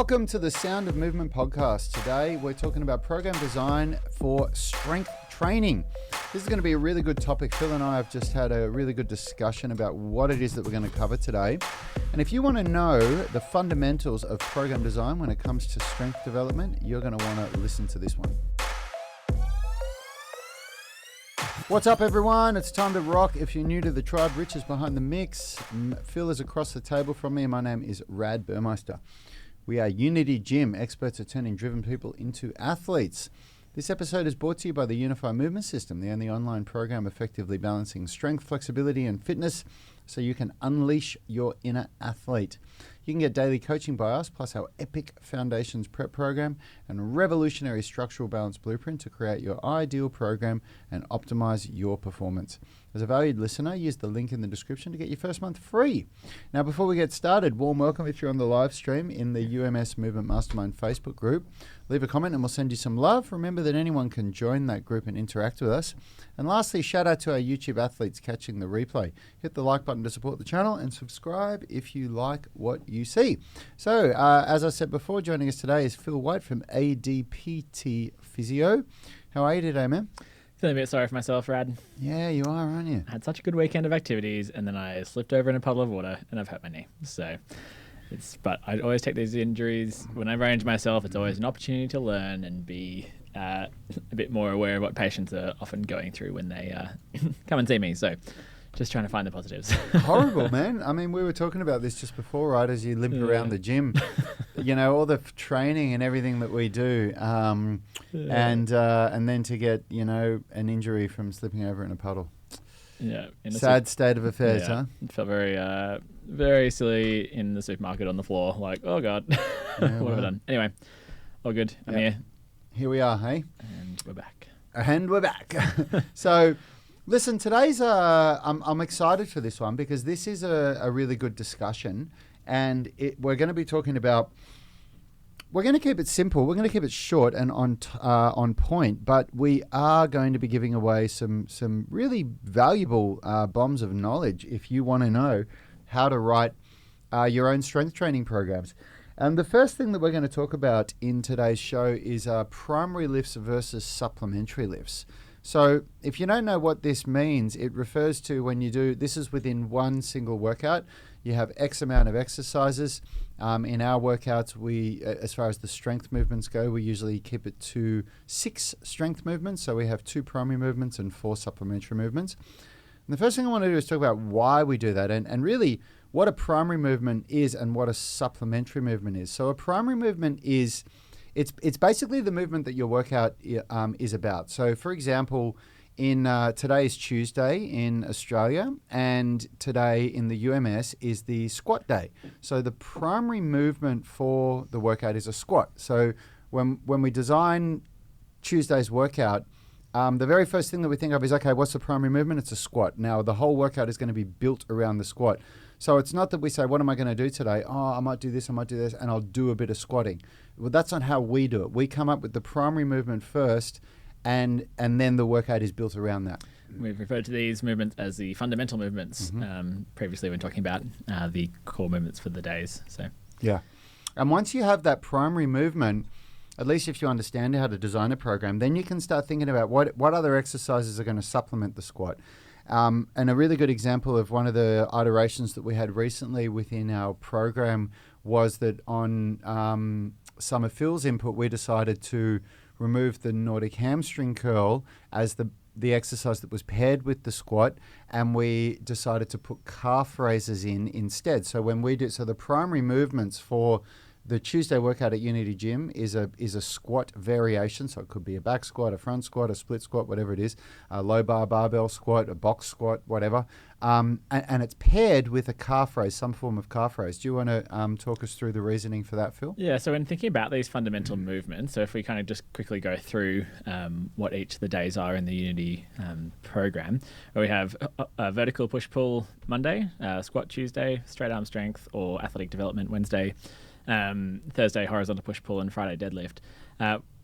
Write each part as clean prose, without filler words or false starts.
Welcome to the Sound of Movement podcast. Today we're talking about program design for strength training. This is going to be a really good topic. Phil and I have just had a really good discussion about what it is that we're going to cover today. And if you want to know the fundamentals of program design when it comes to strength development, you're going to want to listen to this one. What's up, everyone? It's time to rock. If you're new to the tribe, Rich is behind the mix. Phil is across the table from me, and my name is Rad Burmeister. We are Unity Gym, experts at turning driven people into athletes. This episode is brought to you by the Unified Movement System, the only online program effectively balancing strength, flexibility, and fitness so you can unleash your inner athlete. You can get daily coaching by us, plus our epic Foundations Prep program and revolutionary structural balance blueprint to create your ideal program and optimize your performance. As a valued listener, use the link in the description to get your first month free. Now, before we get started, warm welcome if you're on the live stream in the UMS Movement Mastermind Facebook group. Leave a comment and we'll send you some love. Remember that anyone can join that group and interact with us. And lastly, shout out to our YouTube athletes catching the replay. Hit the like button to support the channel and subscribe if you like what you see. So, as I said before, joining us today is Phil White from ADPT Physio. How are you today, man? Feeling a bit sorry for myself, Rad. Yeah, you are, aren't you? I had such a good weekend of activities, and then I slipped over in a puddle of water, and I've hurt my knee. But I always take these injuries. Whenever I injure myself, it's always an opportunity to learn and be a bit more aware of what patients are often going through when they come and see me. So just trying to find the positives. Horrible, man. I mean, we were talking about this just before, right, as you limp around the gym. You know, all the training and everything that we do, and then to get, you know, an injury from slipping over in a puddle. Yeah. Sad state of affairs, huh? It felt very silly in the supermarket on the floor. Like, oh, God, what have I done? Anyway, all good. I'm here. Here we are, hey? And we're back. So, listen, today's, I'm excited for this one because this is a really good discussion. And we're going to be talking about, we're going to keep it simple, we're going to keep it short and on point, but we are going to be giving away some really valuable bombs of knowledge if you want to know how to write your own strength training programs. And the first thing that we're going to talk about in today's show is primary lifts versus supplementary lifts. So if you don't know what this means, it refers to when you do, this is within one single workout, you have X amount of exercises. In our workouts, we, as far as the strength movements go, we usually keep it to 6 strength movements. So we have 2 primary movements and 4 supplementary movements. And the first thing I want to do is talk about why we do that and really what a primary movement is and what a supplementary movement is. So a primary movement is, it's basically the movement that your workout is about. So for example, today is Tuesday in Australia, and today in the UMS is the squat day. So the primary movement for the workout is a squat. So when we design Tuesday's workout, the very first thing that we think of is, okay, what's the primary movement? It's a squat. Now, the whole workout is going to be built around the squat. So it's not that we say, what am I going to do today? Oh, I might do this, and I'll do a bit of squatting. Well, that's not how we do it. We come up with the primary movement first, and then the workout is built around that. We've referred to these movements as the fundamental movements previously when talking about the core movements for the days. So yeah. And once you have that primary movement, at least if you understand how to design a program, then you can start thinking about what other exercises are going to supplement the squat. And a really good example of one of the iterations that we had recently within our program was that on some of Phil's input, we decided to remove the Nordic hamstring curl as the exercise that was paired with the squat, and we decided to put calf raises in instead. So the primary movements for the Tuesday workout at Unity Gym is a squat variation. So it could be a back squat, a front squat, a split squat, whatever it is, a low bar barbell squat, a box squat, whatever. And it's paired with a calf raise, some form of calf raise. Do you want to talk us through the reasoning for that, Phil? Yeah, so when thinking about these fundamental movements, so if we kind of just quickly go through what each of the days are in the Unity program, where we have a vertical push-pull Monday, squat Tuesday, straight arm strength or athletic development Wednesday, Thursday horizontal push-pull, and Friday deadlift.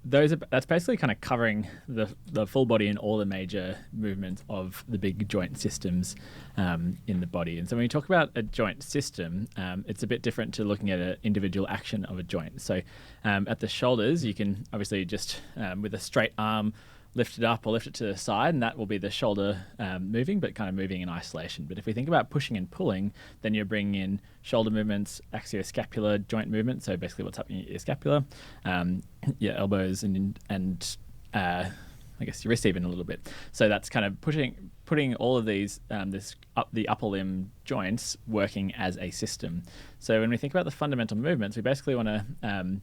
that's basically kind of covering the full body and all the major movements of the big joint systems in the body. And so when you talk about a joint system, it's a bit different to looking at an individual action of a joint. So at the shoulders, you can obviously just with a straight arm lift it up or lift it to the side, and that will be the shoulder moving, but kind of moving in isolation. But if we think about pushing and pulling, then you're bringing in shoulder movements, axioscapular joint movement, so basically what's happening at your scapula, your elbows, and I guess your wrists even a little bit. So that's kind of putting all of these the upper limb joints working as a system. So when we think about the fundamental movements, we basically want to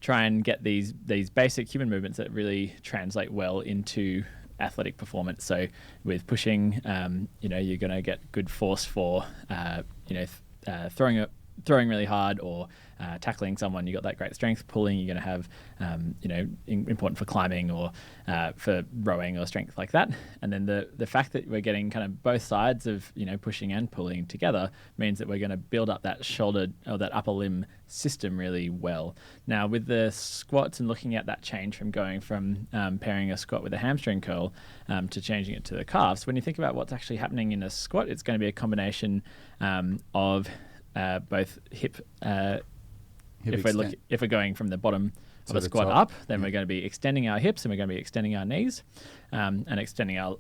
try and get these basic human movements that really translate well into athletic performance. So with pushing, you're going to get good force for, throwing really hard or tackling someone. You got that great strength. Pulling, you're going to have, important for climbing or for rowing or strength like that. And then the fact that we're getting kind of both sides of, pushing and pulling together means that we're going to build up that shoulder or that upper limb system really well. Now with the squats and looking at that change from going from pairing a squat with a hamstring curl to changing it to the calves, when you think about what's actually happening in a squat, it's going to be a combination of both hip if we're going from the bottom of a squat up, then we're going to be extending our hips and we're going to be extending our knees and extending our,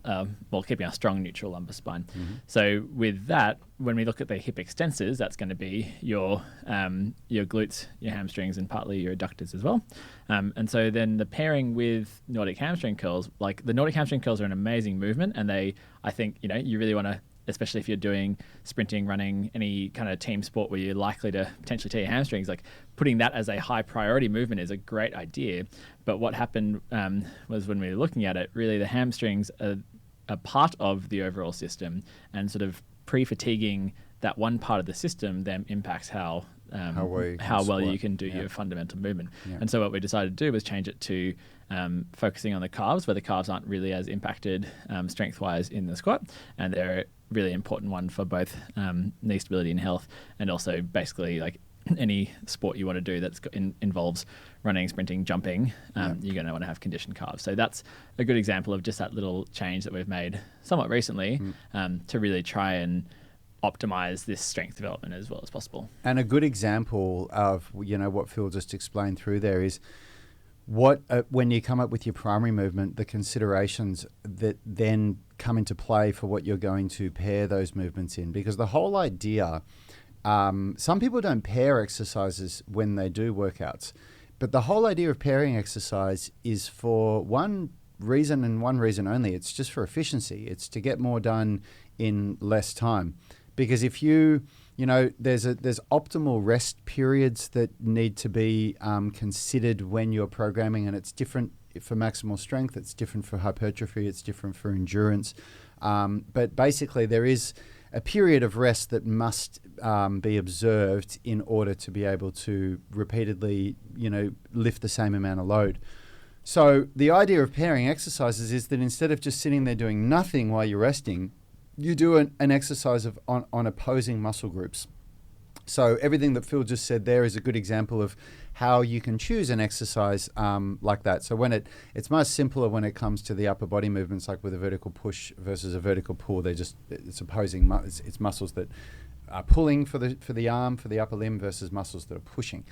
keeping our strong neutral lumbar spine. Mm-hmm. So with that, when we look at the hip extensors, that's going to be your glutes, your hamstrings, and partly your adductors as well. And so then the pairing with Nordic hamstring curls, like the Nordic hamstring curls are an amazing movement, and I think, you really want to, especially if you're doing sprinting, running, any kind of team sport where you're likely to potentially tear your hamstrings, like putting that as a high priority movement is a great idea. But what happened was when we were looking at it, really the hamstrings are a part of the overall system, and sort of pre-fatiguing that one part of the system then impacts how well you can do your fundamental movement. Yeah. And so what we decided to do was change it to focusing on the calves, where the calves aren't really as impacted strength-wise in the squat, and they're a really important one for both knee stability and health, and also basically like any sport you want to do that involves running, sprinting, jumping, you're going to want to have conditioned calves. So that's a good example of just that little change that we've made somewhat recently to really try and optimize this strength development as well as possible. And a good example of what Phil just explained through there is when you come up with your primary movement, the considerations that then come into play for what you're going to pair those movements in. Because the whole idea, some people don't pair exercises when they do workouts, but the whole idea of pairing exercise is for one reason and one reason only. It's just for efficiency. It's to get more done in less time. Because if there's optimal rest periods that need to be considered when you're programming, and it's different for maximal strength, it's different for hypertrophy, it's different for endurance. But basically there is a period of rest that must be observed in order to be able to repeatedly, lift the same amount of load. So the idea of pairing exercises is that instead of just sitting there doing nothing while you're resting, you do an exercise on opposing muscle groups. So everything that Phil just said there is a good example of how you can choose an exercise like that. So when it's much simpler when it comes to the upper body movements, like with a vertical push versus a vertical pull. It's opposing it's muscles that are pulling for the arm, for the upper limb, versus muscles that are pushing.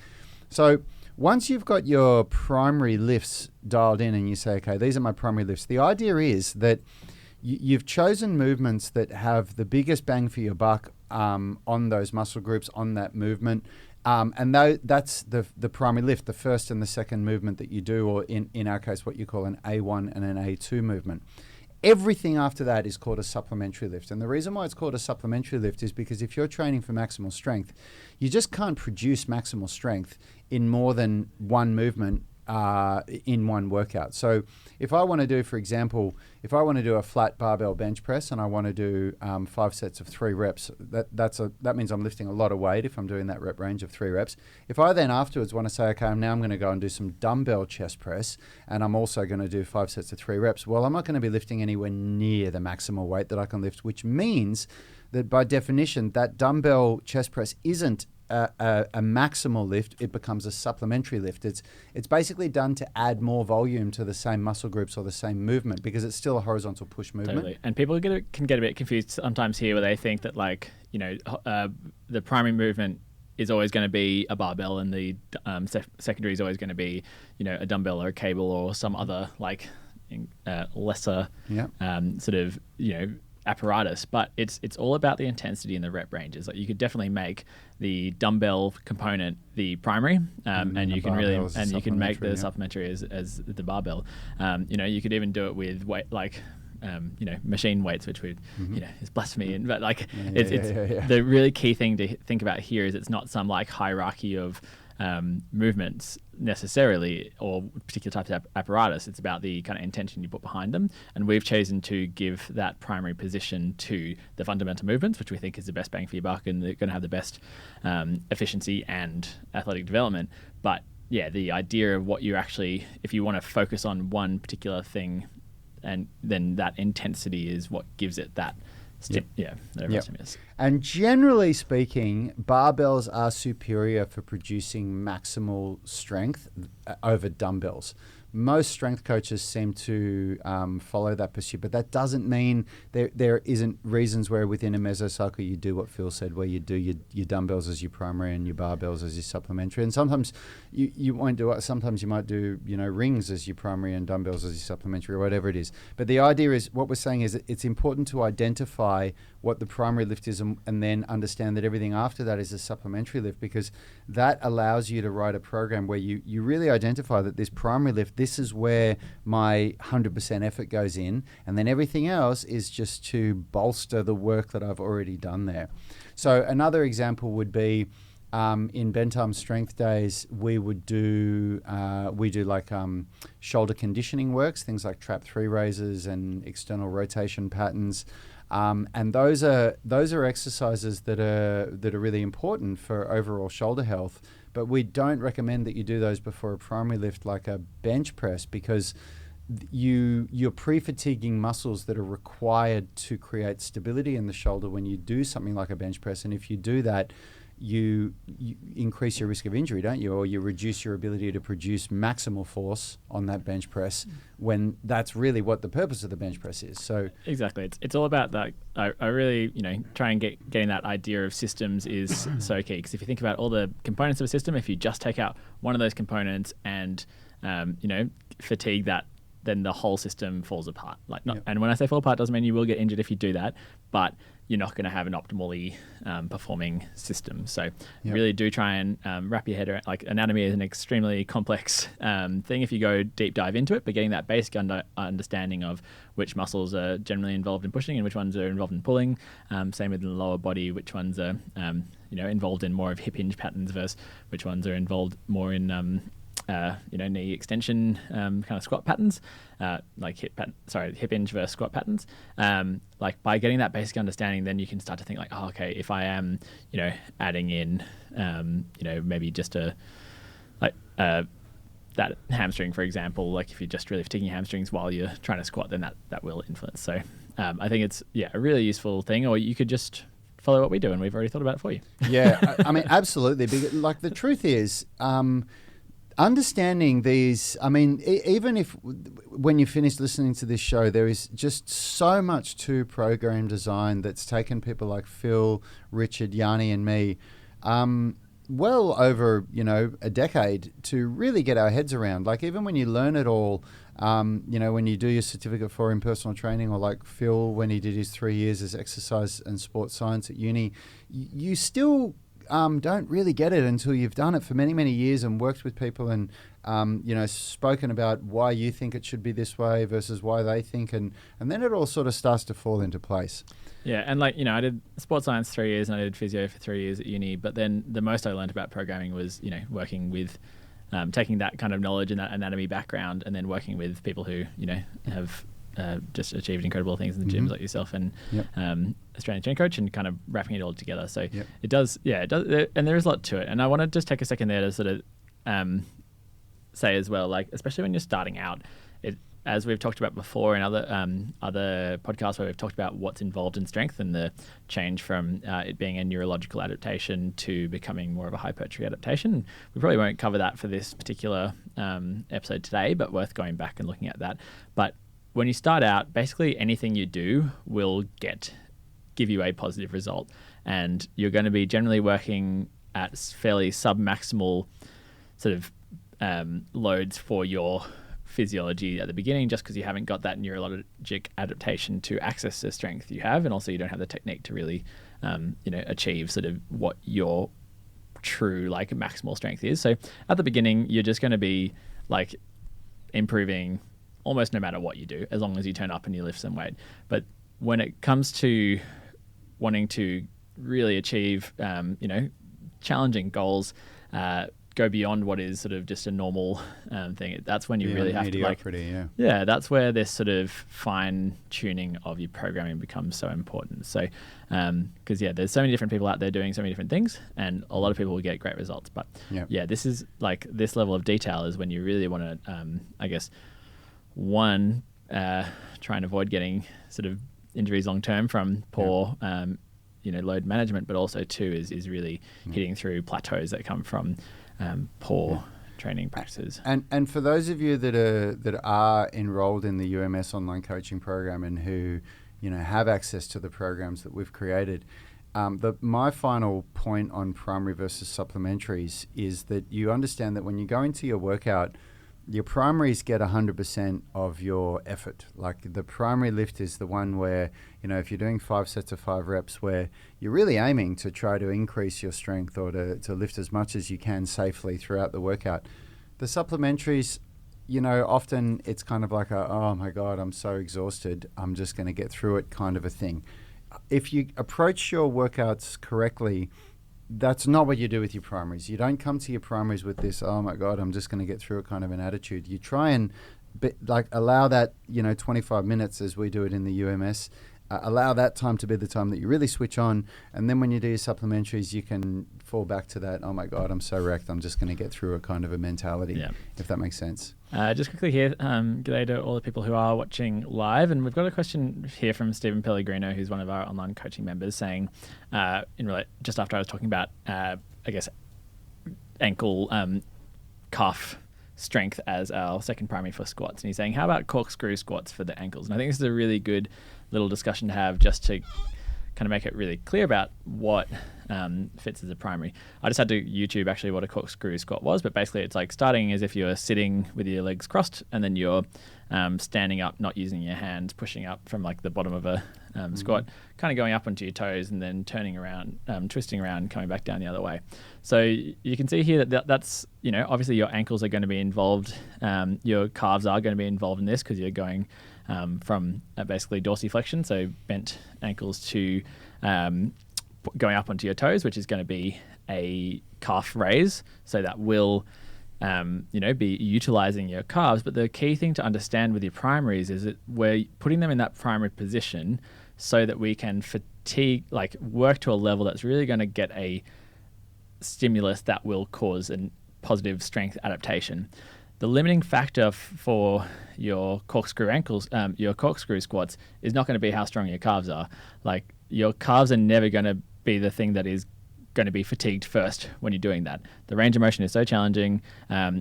So once you've got your primary lifts dialed in and you say, okay, these are my primary lifts, the idea is that you've chosen movements that have the biggest bang for your buck on those muscle groups, on that movement. And that's the primary lift, the first and the second movement that you do, or in our case, what you call an A1 and an A2 movement. Everything after that is called a supplementary lift. And the reason why it's called a supplementary lift is because if you're training for maximal strength, you just can't produce maximal strength in more than one movement in one workout. So if I want to do, for example, a flat barbell bench press and I want to do 5 sets of 3 reps, that means I'm lifting a lot of weight if I'm doing that rep range of 3 reps. If I then afterwards want to say, okay, now I'm going to go and do some dumbbell chest press and I'm also going to do 5 sets of 3 reps, well, I'm not going to be lifting anywhere near the maximal weight that I can lift, which means that by definition, that dumbbell chest press isn't a maximal lift, it becomes a supplementary lift. It's basically done to add more volume to the same muscle groups or the same movement, because it's still a horizontal push movement. Totally. And people can get a bit confused sometimes here, where they think that, like, the primary movement is always going to be a barbell, and the secondary is always going to be, a dumbbell or a cable or some other like lesser sort of apparatus. But it's all about the intensity and the rep ranges. Like, you could definitely make the dumbbell component the primary, and you can make the supplementary as the barbell. You could even do it with weight, like machine weights, which would is blasphemy, but like the really key thing to think about here is it's not some like hierarchy of movements necessarily, or particular types of apparatus. It's about the kind of intention you put behind them, and we've chosen to give that primary position to the fundamental movements, which we think is the best bang for your buck, and they're going to have the best efficiency and athletic development. But yeah, the idea of what you actually, if you want to focus on one particular thing, and then that intensity is what gives it that And generally speaking, barbells are superior for producing maximal strength over dumbbells. Most strength coaches seem to follow that pursuit, but that doesn't mean there isn't reasons where within a mesocycle you do what Phil said, where you do your dumbbells as your primary and your barbells as your supplementary. And sometimes you won't do it. Sometimes you might do rings as your primary and dumbbells as your supplementary, or whatever it is. But the idea is, what we're saying is that it's important to identify what the primary lift is, and then understand that everything after that is a supplementary lift, because that allows you to write a program where you really identify that this primary lift, this is where my 100% effort goes in, and then everything else is just to bolster the work that I've already done there. So another example would be in bent arm strength days, we do shoulder conditioning works, things like trap 3 raises and external rotation patterns. And those are exercises that are really important for overall shoulder health, but we don't recommend that you do those before a primary lift like a bench press, because you're pre-fatiguing muscles that are required to create stability in the shoulder when you do something like a bench press. And if you do that, you increase your risk of injury, don't you? Or you reduce your ability to produce maximal force on that bench press, when that's really what the purpose of the bench press is. So exactly, it's all about that. I really try and getting that idea of systems is so key, because if you think about all the components of a system, if you just take out one of those components and fatigue that, then the whole system falls apart. And when I say fall apart, it doesn't mean you will get injured if you do that, but you're not going to have an optimally performing system. So really do try and wrap your head around, like, anatomy is an extremely complex thing if you go deep dive into it, but getting that basic understanding of which muscles are generally involved in pushing and which ones are involved in pulling. Same with the lower body, which ones are involved in more of hip hinge patterns versus which ones are involved more in knee extension kind of squat patterns, like hip hinge versus squat patterns. Like, by getting that basic understanding, then you can start to think like, oh, okay, if I am, adding in, maybe just that hamstring, for example, like if you're just really fatiguing your hamstrings while you're trying to squat, then that will influence. So I think it's a really useful thing, or you could just follow what we do, and we've already thought about it for you. Yeah, I mean, absolutely. Because, like, the truth is, understanding these, I mean, even if when you finish listening to this show, there is just so much to program design that's taken people like Phil, Richard, Yanni, and me well over, a decade to really get our heads around. Like, even when you learn it all, when you do your certificate for in personal training, or like Phil, when he did his 3 years as exercise and sports science at uni, you still don't really get it until you've done it for many, many years and worked with people and, spoken about why you think it should be this way versus why they think. And then it all sort of starts to fall into place. Yeah. And I did sports science 3 years and I did physio for 3 years at uni. But then the most I learned about programming was, working with, taking that kind of knowledge and that anatomy background and then working with people who, have just achieved incredible things in the gyms like yourself and Australian Training Coach, and kind of wrapping it all together. So it does, and there is a lot to it. And I want to just take a second there to sort of say as well, like, especially when you're starting out, as we've talked about before in other podcasts where we've talked about what's involved in strength and the change from it being a neurological adaptation to becoming more of a hypertrophy adaptation. We probably won't cover that for this particular episode today, but worth going back and looking at that. But when you start out, basically anything you do will give you a positive result, and you're going to be generally working at fairly submaximal sort of loads for your physiology at the beginning, just because you haven't got that neurologic adaptation to access the strength you have, and also you don't have the technique to really achieve sort of what your true like maximal strength is. So at the beginning you're just going to be like improving almost no matter what you do, as long as you turn up and you lift some weight. But when it comes to wanting to really achieve challenging goals, go beyond what is sort of just a normal thing, that's when you really have to that's where this sort of fine tuning of your programming becomes so important. So because there's so many different people out there doing so many different things, and a lot of people will get great results, but this is like this level of detail is when you really want to try and avoid getting sort of injuries long term from poor load management, but also too is really hitting through plateaus that come from poor training practices. And for those of you that are enrolled in the UMS online coaching program and who have access to the programs that we've created, my final point on primary versus supplementaries is that you understand that when you go into your workout, your primaries get 100% of your effort. Like the primary lift is the one where, if you're doing 5 sets of 5 reps, where you're really aiming to try to increase your strength or to lift as much as you can safely throughout the workout. The supplementaries, often it's kind of like oh my God, I'm so exhausted, I'm just going to get through it kind of a thing. If you approach your workouts correctly, that's not what you do with your primaries. You don't come to your primaries with this, oh my God, I'm just going to get through it kind of an attitude. You try and allow that, 25 minutes as we do it in the UMS, allow that time to be the time that you really switch on. And then when you do your supplementaries, you can fall back to that, oh my God, I'm so wrecked, I'm just going to get through a kind of a mentality, if that makes sense. Just quickly here, g'day to all the people who are watching live, and we've got a question here from Stephen Pellegrino, who's one of our online coaching members, saying, just after I was talking about, ankle calf strength as our second primary for squats, and he's saying, how about corkscrew squats for the ankles? And I think this is a really good little discussion to have, just to kind of make it really clear about what fits as a primary. I just had to YouTube actually what a corkscrew squat was, but basically it's like starting as if you're sitting with your legs crossed, and then you're standing up, not using your hands, pushing up from like the bottom of a squat, kind of going up onto your toes, and then turning around, twisting around, coming back down the other way. So you can see here that's obviously your ankles are going to be involved, your calves are going to be involved in this, because you're going from basically dorsiflexion, so bent ankles, to going up onto your toes, which is going to be a calf raise. So that will, be utilizing your calves. But the key thing to understand with your primaries is that we're putting them in that primary position so that we can work to a level that's really going to get a stimulus that will cause a positive strength adaptation. The limiting factor for your corkscrew your corkscrew squats is not going to be how strong your calves are. Like, your calves are never going to be the thing that is going to be fatigued first when you're doing that. The range of motion is so challenging.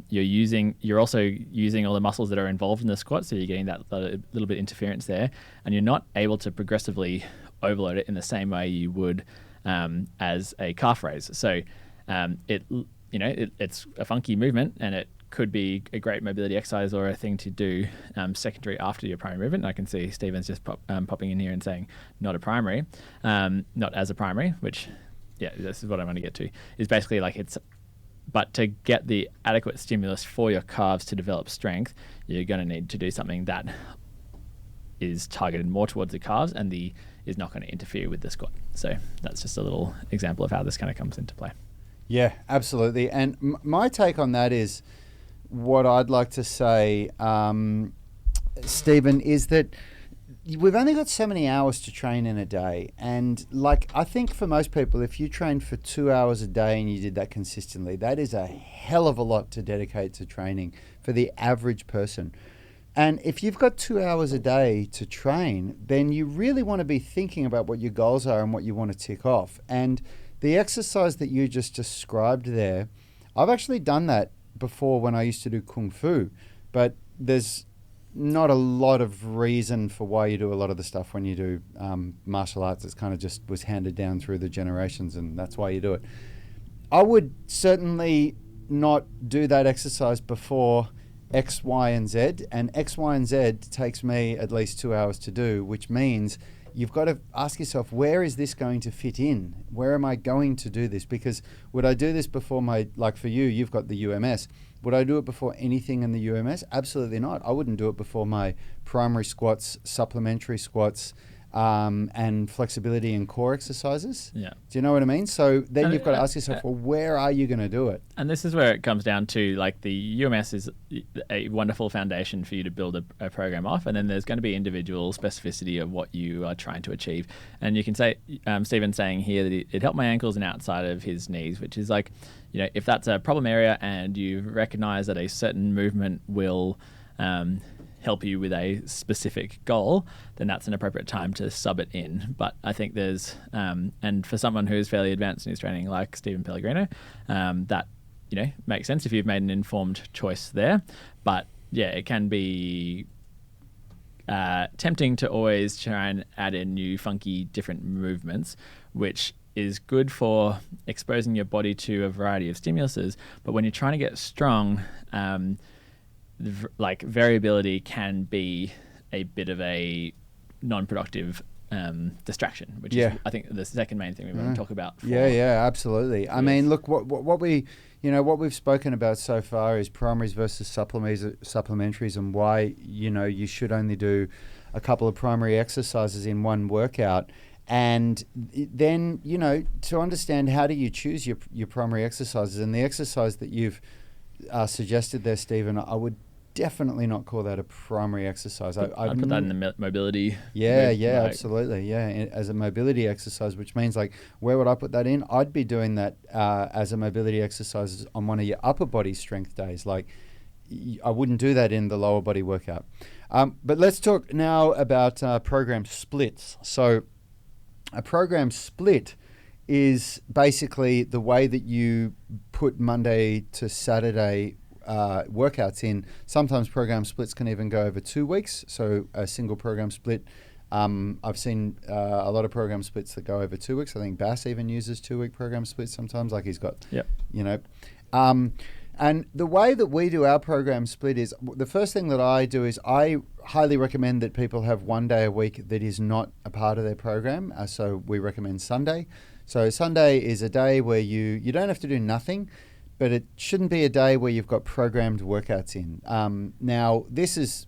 You're also using all the muscles that are involved in the squat, so you're getting that little bit interference there, and you're not able to progressively overload it in the same way you would as a calf raise. So it's a funky movement, and it could be a great mobility exercise or a thing to do secondary after your primary movement. And I can see Stephen's just popping in here and saying not a primary, not as a primary, which, this is what I want to get to, is basically but to get the adequate stimulus for your calves to develop strength, you're going to need to do something that is targeted more towards the calves and is not going to interfere with the squat. So that's just a little example of how this kind of comes into play. Yeah, absolutely. And my take on that is, what I'd like to say, Stephen, is that we've only got so many hours to train in a day. And I think for most people, if you train for 2 hours a day and you did that consistently, that is a hell of a lot to dedicate to training for the average person. And if you've got 2 hours a day to train, then you really want to be thinking about what your goals are and what you want to tick off. And the exercise that you just described there, I've actually done that before when I used to do Kung Fu, but there's not a lot of reason for why you do a lot of the stuff when you do martial arts. It's kind of just was handed down through the generations, and that's why you do it. I would certainly not do that exercise before X, Y, and Z. And X, Y, and Z takes me at least 2 hours to do, which means you've got to ask yourself, where is this going to fit in? Where am I going to do this? Because would I do this before like for you, you've got the UMS. Would I do it before anything in the UMS? Absolutely not. I wouldn't do it before my primary squats, supplementary squats, and flexibility and core exercises. Yeah. Do you know what I mean? So then you've got to ask yourself, well, where are you going to do it? And this is where it comes down to, like, the UMS is a wonderful foundation for you to build a program off, and then there's going to be individual specificity of what you are trying to achieve. And you can say, Stephen's saying here that it helped my ankles and outside of his knees, which is like, if that's a problem area and you recognize that a certain movement will help you with a specific goal, then that's an appropriate time to sub it in. But I think there's, and for someone who's fairly advanced in his training, like Stephen Pellegrino, that, makes sense if you've made an informed choice there. But yeah, it can be tempting to always try and add in new, funky, different movements, which is good for exposing your body to a variety of stimuluses. But when you're trying to get strong, variability can be a bit of a non-productive distraction, which is, I think, the second main thing we want to talk about. Yeah, absolutely. I mean, look, what we've spoken about so far is primaries versus supplementaries, and why you should only do a couple of primary exercises in one workout. And then, to understand how do you choose your primary exercises, and the exercise that you've suggested there, Stephen, I would definitely not call that a primary exercise. I'd put that in the mobility. Absolutely. Yeah, as a mobility exercise, which means, like, where would I put that in? I'd be doing that as a mobility exercise on one of your upper body strength days. Like, I wouldn't do that in the lower body workout. But let's talk now about program splits. So a program split is basically the way that you put Monday to Saturday workouts in. Sometimes program splits can even go over 2 weeks. So a single program split, I've seen a lot of program splits that go over 2 weeks. I think Bass even uses 2-week program splits sometimes. Like, he's got, and the way that we do our program split is, the first thing that I do is I highly recommend that people have 1 day a week that is not a part of their program. So we recommend Sunday. So Sunday is a day where you don't have to do nothing, but it shouldn't be a day where you've got programmed workouts in. Now, this is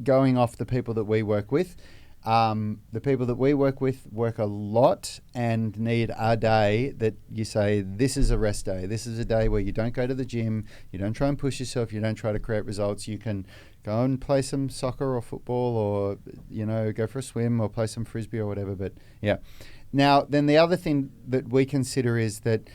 going off the people that we work with. The people that we work with work a lot and need a day that you say, this is a rest day. This is a day where you don't go to the gym, you don't try and push yourself, you don't try to create results. You can go and play some soccer or football, or, go for a swim or play some frisbee or whatever. But yeah. Now, then the other thing that we consider is that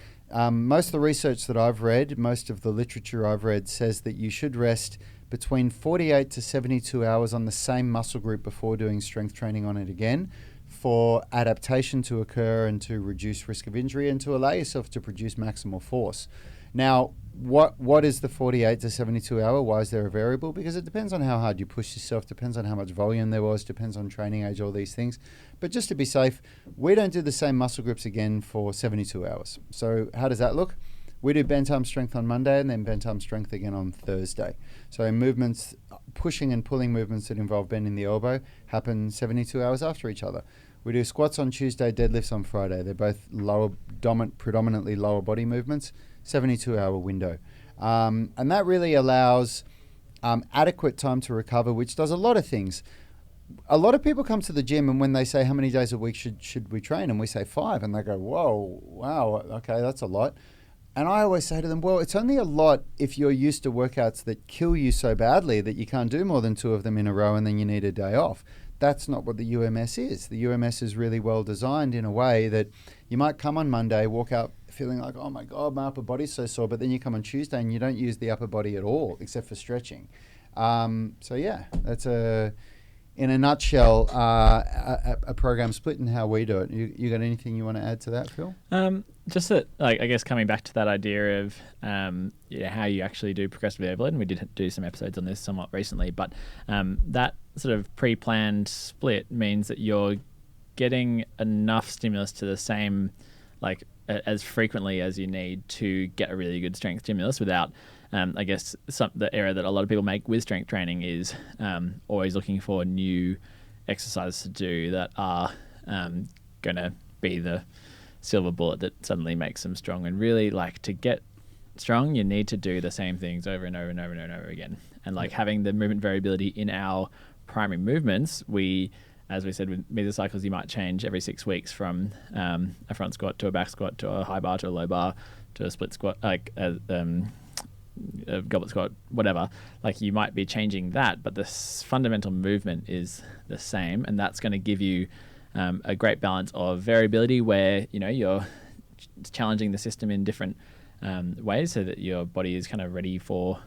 most of the research that I've read, most of the literature I've read, says that you should rest between 48 to 72 hours on the same muscle group before doing strength training on it again, for adaptation to occur and to reduce risk of injury and to allow yourself to produce maximal force. Now, what is the 48 to 72 hour? Why is there a variable? Because it depends on how hard you push yourself, depends on how much volume there was, depends on training age, all these things. But just to be safe, we don't do the same muscle groups again for 72 hours. So how does that look? We do bent arm strength on Monday and then bent arm strength again on Thursday. So movements, pushing and pulling movements that involve bending the elbow, happen 72 hours after each other. We do squats on Tuesday, deadlifts on Friday. They're both predominantly lower body movements, 72-hour window. And that really allows adequate time to recover, which does a lot of things. A lot of people come to the gym, and when they say, how many days a week should we train? And we say 5, and they go, whoa, wow, okay, that's a lot. And I always say to them, well, it's only a lot if you're used to workouts that kill you so badly that you can't do more than 2 of them in a row and then you need a day off. That's not what the UMS is. The UMS is really well designed in a way that you might come on Monday, walk out feeling like, oh my God, my upper body's so sore, but then you come on Tuesday and you don't use the upper body at all except for stretching. So yeah, that's in a nutshell, a program split and how we do it. You got anything you want to add to that, Phil? Just that, like, I guess coming back to that idea of how you actually do progressive overload, and we did do some episodes on this somewhat recently, but that sort of pre-planned split means that you're getting enough stimulus to the same, like, as frequently as you need to get a really good strength stimulus without, I guess, the error that a lot of people make with strength training is always looking for new exercises to do that are going to be the silver bullet that suddenly makes them strong. And really, like, to get strong, you need to do the same things over and over and over and over again. And like having the movement variability in our primary movements, as we said, with mesocycles, you might change every 6 weeks from a front squat to a back squat to a high bar to a low bar to a split squat, like a goblet squat, whatever. Like, you might be changing that, but the fundamental movement is the same, and that's going to give you a great balance of variability where, you're challenging the system in different ways so that your body is kind of ready for,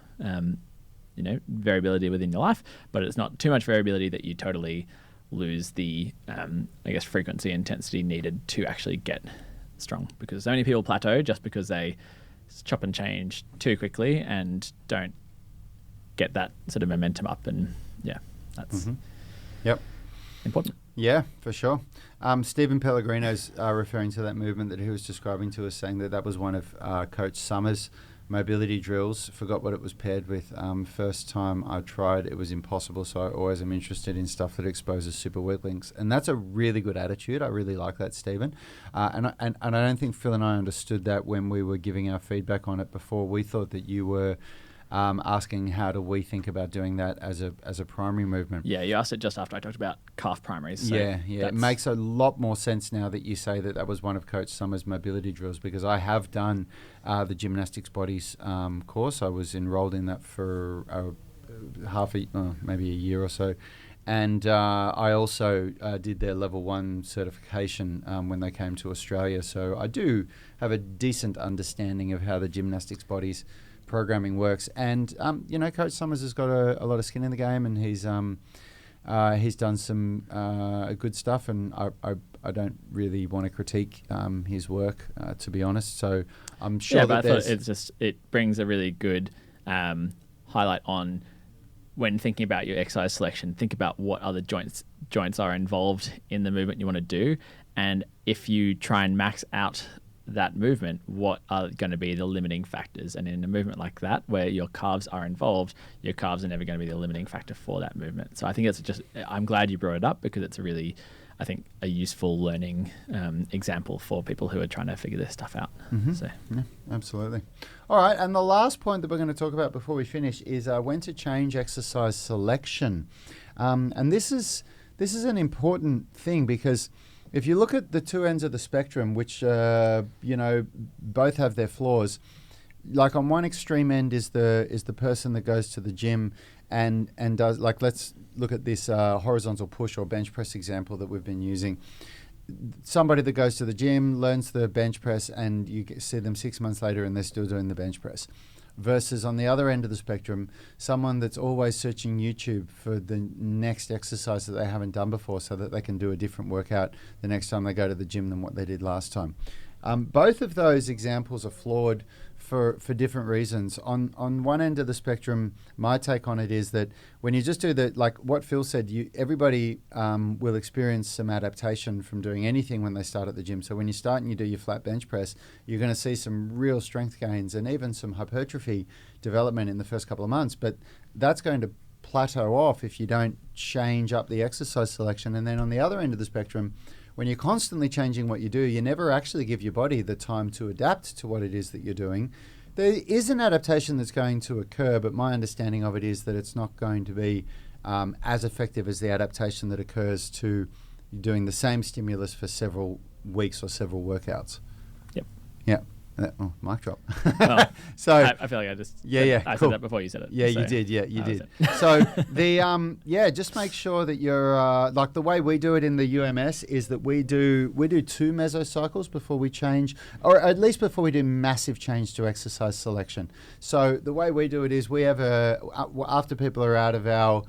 variability within your life, but it's not too much variability that you totally lose the, frequency and intensity needed to actually get strong, because so many people plateau just because they chop and change too quickly and don't get that sort of momentum up. And that's important. Yeah, for sure. Stephen Pellegrino's referring to that movement that he was describing to us, saying that was one of Coach Summers' mobility drills. Forgot what it was paired with. First time I tried, it was impossible, so I always am interested in stuff that exposes super weak links. And that's a really good attitude. I really like that, Stephen. And I don't think Phil and I understood that when we were giving our feedback on it before. We thought that you were asking how do we think about doing that as a primary movement. Yeah, you asked it just after I talked about calf primaries. So yeah. It makes a lot more sense now that you say that was one of Coach Summers' mobility drills, because I have done the gymnastics bodies course. I was enrolled in that for maybe a year or so. And I also did their level 1 certification when they came to Australia. So I do have a decent understanding of how the gymnastics bodies programming works. And Coach Summers has got a lot of skin in the game, and he's done some good stuff, and I don't really want to critique his work, to be honest. So I'm sure but I thought it brings a really good highlight on when thinking about your exercise selection. Think about what other joints are involved in the movement you want to do, and if you try and max out that movement, what are going to be the limiting factors? And in a movement like that, where your calves are involved, your calves are never going to be the limiting factor for that movement. So I think I'm glad you brought it up, because it's a really, I think, a useful learning example for people who are trying to figure this stuff out. Mm-hmm. So. Yeah, absolutely. All right, and the last point that we're going to talk about before we finish is when to change exercise selection. And this is an important thing, because if you look at the two ends of the spectrum, which both have their flaws, like on one extreme end is the person that goes to the gym and does, like, let's look at this horizontal push or bench press example that we've been using. Somebody that goes to the gym learns the bench press, and you see them 6 months later and they're still doing the bench press. Versus on the other end of the spectrum, someone that's always searching YouTube for the next exercise that they haven't done before, so that they can do a different workout the next time they go to the gym than what they did last time. Both of those examples are flawed for different reasons. On one end of the spectrum, my take on it is that when you just do like what Phil said, everybody will experience some adaptation from doing anything when they start at the gym. So when you start and you do your flat bench press, you're going to see some real strength gains and even some hypertrophy development in the first couple of months. But that's going to plateau off if you don't change up the exercise selection. And then on the other end of the spectrum, when you're constantly changing what you do, you never actually give your body the time to adapt to what it is that you're doing. There is an adaptation that's going to occur, but my understanding of it is that it's not going to be as effective as the adaptation that occurs to doing the same stimulus for several weeks or several workouts. Yep. Yeah. Oh, mic drop. Well, So I feel like I just I cool. said that before you said it. Yeah, so you did. Yeah, you that was did. it. So just make sure that you're like the way we do it in the UMS is that we do 2 mesocycles before we change, or at least before we do massive change to exercise selection. So the way we do it is we have after people are out of our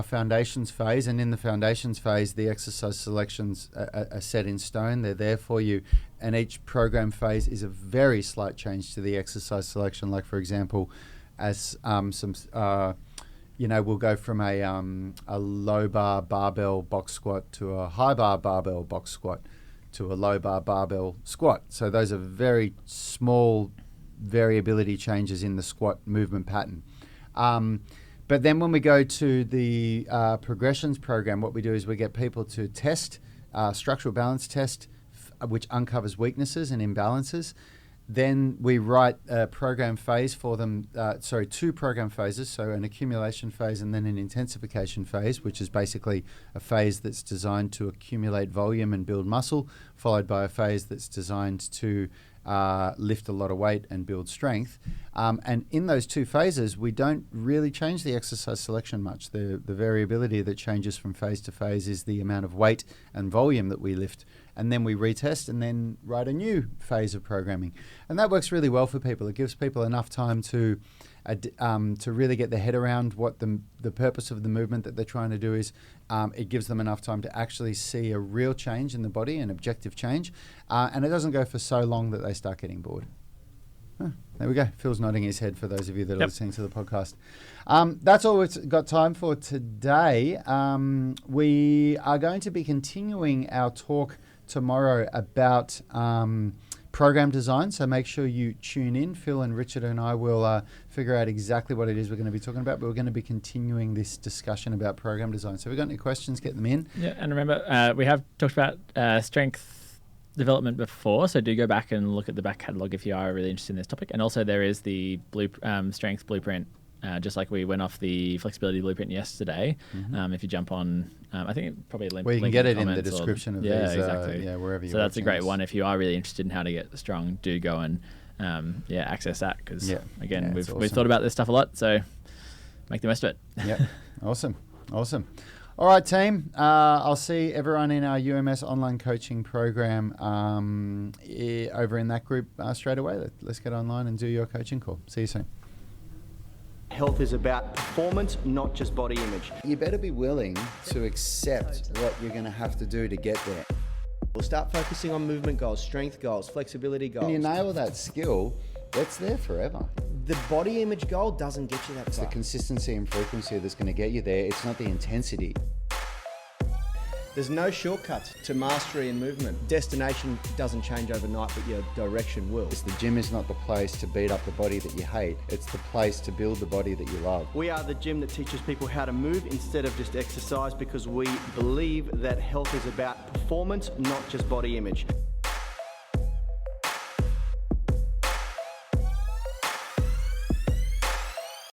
foundations phase, and in the foundations phase, the exercise selections are set in stone. They're there for you. And each program phase is a very slight change to the exercise selection. Like, for example, as we'll go from a low bar barbell box squat to a high bar barbell box squat to a low bar barbell squat. So those are very small variability changes in the squat movement pattern. But then when we go to the progressions program, what we do is we get people to test structural balance test, which uncovers weaknesses and imbalances. Then we write a program phase for them, 2 program phases, so an accumulation phase and then an intensification phase, which is basically a phase that's designed to accumulate volume and build muscle, followed by a phase that's designed to lift a lot of weight and build strength. And in those 2 phases, we don't really change the exercise selection much. The variability that changes from phase to phase is the amount of weight and volume that we lift. And then we retest and then write a new phase of programming. And that works really well for people. It gives people enough time to really get their head around what the purpose of the movement that they're trying to do is. It gives them enough time to actually see a real change in the body, an objective change. And it doesn't go for so long that they start getting bored. There we go. Phil's nodding his head for those of you that are listening to the podcast. That's all we've got time for today. We are going to be continuing our talk tomorrow about program design, so make sure you tune in. Phil and Richard and I will figure out exactly what it is we're going to be talking about, but we're going to be continuing this discussion about program design. So if you've got any questions, get them in. Yeah, and remember, we have talked about strength development before, so do go back and look at the back catalogue if you are really interested in this topic. And also there is the strength blueprint, just like we went off the flexibility blueprint yesterday. If you jump on, I think probably link. Well, you can link get it in the comments description of these. exactly. Wherever you. So that's a great one if you are really interested in how to get strong. Do go and access that because we've thought about this stuff a lot. So make the most of it. Yeah, awesome. All right, team. I'll see everyone in our UMS online coaching program over in that group straight away. Let's get online and do your coaching call. See you soon. Health is about performance, not just body image. You better be willing to accept what you're going to have to do to get there. We'll start focusing on movement goals, strength goals, flexibility goals. When you nail that skill, that's there forever. The body image goal doesn't get you that It's far. the consistency and frequency that's going to get you there. It's not the intensity. There's no shortcuts to mastery and movement. Destination doesn't change overnight, but your direction will. The gym is not the place to beat up the body that you hate. It's the place to build the body that you love. We are the gym that teaches people how to move instead of just exercise because we believe that health is about performance, not just body image.